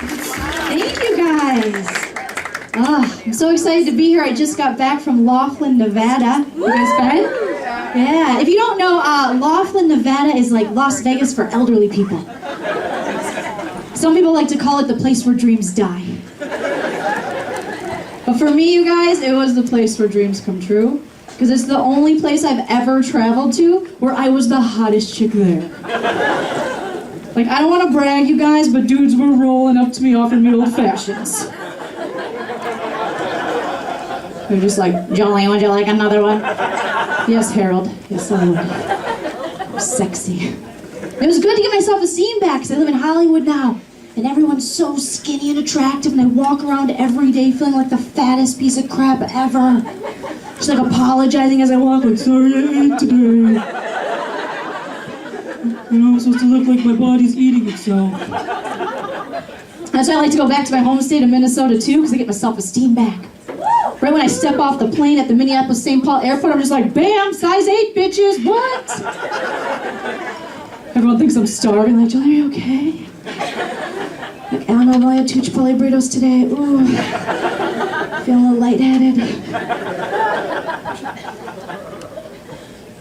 Thank you guys. Oh, I'm so excited to be here. I just got back from Laughlin, Nevada. You guys been? Yeah. If you don't know, Laughlin, Nevada is like Las Vegas for elderly people. Some people like to call it the place where dreams die. But for me, you guys, it was the place where dreams come true. Because it's the only place I've ever traveled to where I was the hottest chick there. Like, I don't want to brag, you guys, but dudes were rolling up to me offering me old fashions. They're just like, Joleen, would you like another one? Yes, Harold. Yes, I would. I'm sexy. It was good to get my self-esteem back, because I live in Hollywood now. And everyone's so skinny and attractive, and I walk around every day feeling like the fattest piece of crap ever. Just like apologizing as I walk, like, sorry I ate today. You know, I'm supposed to look like my body's eating itself. That's why I like to go back to my home state of Minnesota too, because I get my self-esteem back. Right when I step off the plane at the Minneapolis-St. Paul airport, I'm just like, bam, size 8, bitches, what? Everyone thinks I'm starving, like, Joleen, are you okay? Like, I don't know, I've only had 2 Chipotle burritos today. Ooh, feeling a little lightheaded.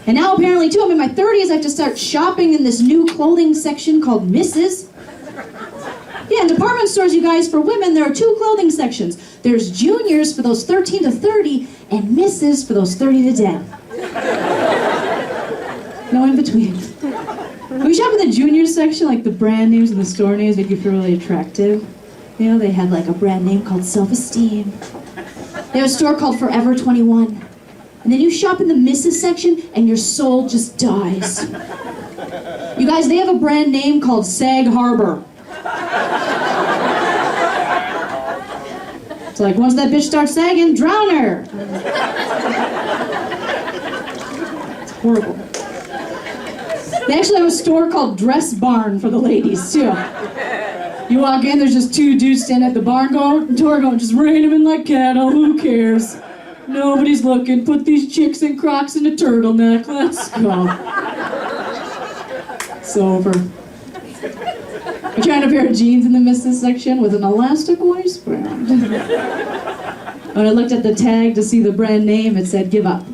And now apparently too, I'm in my 30s, I have to start shopping in this new clothing section called Mrs. Yeah, in department stores, you guys, for women, there are 2 clothing sections. There's juniors for those 13 to 30, and Mrs. for those 30 to 10. No in between. When we shop in the juniors section, like the brand names and the store names make you feel really attractive. You know, they had like a brand name called Self-Esteem. They have a store called Forever 21. And then you shop in the Mrs. section, and your soul just dies. You guys, they have a brand name called Sag Harbor. It's like, once that bitch starts sagging, drown her. It's horrible. They actually have a store called Dress Barn for the ladies, too. You walk in, there's just 2 dudes standing at the barn door going, just rein them in like cattle, who cares? Nobody's looking. Put these chicks in Crocs and a turtleneck. Let's go. It's over. I'm trying a pair of jeans in the Mrs. section with an elastic waistband. When I looked at the tag to see the brand name, it said, give up.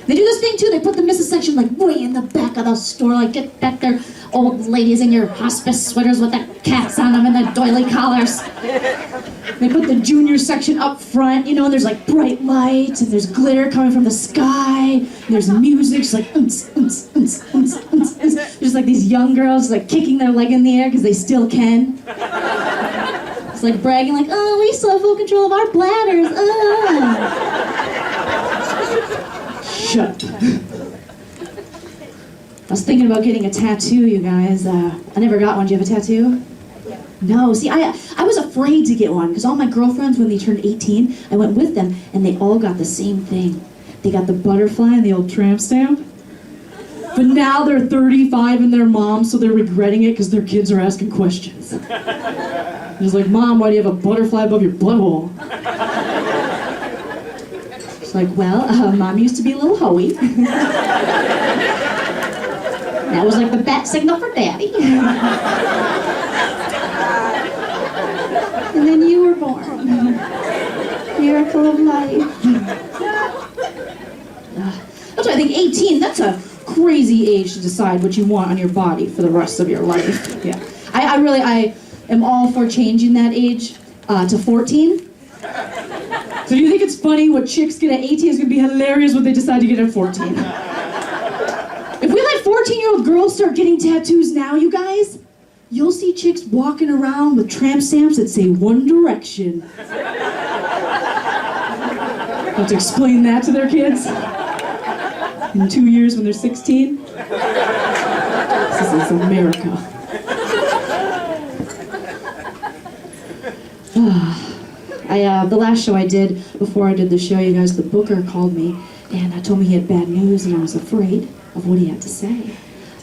They do this thing too, they put the Mrs. section like way in the back of the store, like get back there, old ladies in your hospice sweaters with the cats on them and the doily collars. They put the junior section up front, you know, and there's like bright lights and there's glitter coming from the sky, and there's music, just like There's like these young girls like kicking their leg in the air because they still can. It's like bragging like, oh, we still have full control of our bladders, Shut up. I was thinking about getting a tattoo, you guys. I never got one. Do you have a tattoo? No. See, I was afraid to get one because all my girlfriends, when they turned 18, I went with them, and they all got the same thing. They got the butterfly and the old tramp stamp. But now they're 35 and they're moms, so they're regretting it because their kids are asking questions. It's like, Mom, why do you have a butterfly above your butthole? Like, well, Mom used to be a little hoey. That was like the bat signal for Daddy. And then you were born. Miracle of life. That's why I think 18, that's a crazy age to decide what you want on your body for the rest of your life. Yeah. I am all for changing that age to 14. So do you think it's funny what chicks get at 18 is going to be hilarious what they decide to get at 14? If we let 14-year-old girls start getting tattoos now, you guys, you'll see chicks walking around with tramp stamps that say One Direction. Have to explain that to their kids in 2 years when they're 16. This is America. The last show I did, before I did the show, you guys, the booker called me and told me he had bad news, and I was afraid of what he had to say.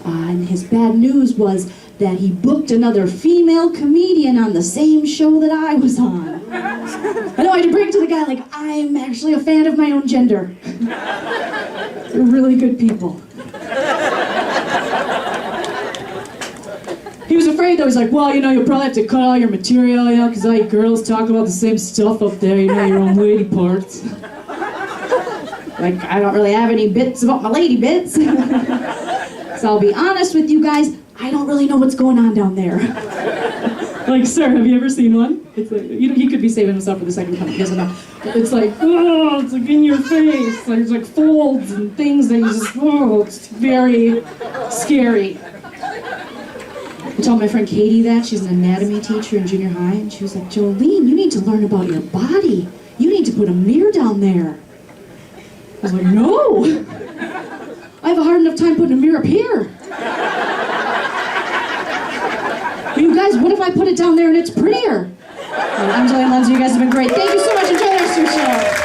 And his bad news was that he booked another female comedian on the same show that I was on. I know I had to bring it to the guy like, I'm actually a fan of my own gender. They're really good people. He was afraid though. He's like, well, you'll probably have to cut all your material, because all you girls talk about the same stuff up there, your own lady parts. Like, I don't really have any bits about my lady bits. So I'll be honest with you guys, I don't really know what's going on down there. Like, sir, have you ever seen one? It's like, he could be saving himself for the second coming, he doesn't know. It's like, oh, it's like in your face. There's like folds and things that you just, oh, it's very scary. I told my friend Katie that. She's an anatomy teacher in junior high, and she was like, Joleen, you need to learn about your body. You need to put a mirror down there. I was like, no! I have a hard enough time putting a mirror up here. You guys, what if I put it down there and it's prettier? I'm Joleen Lunzer, you guys have been great. Thank you so much, enjoy the rest of your show.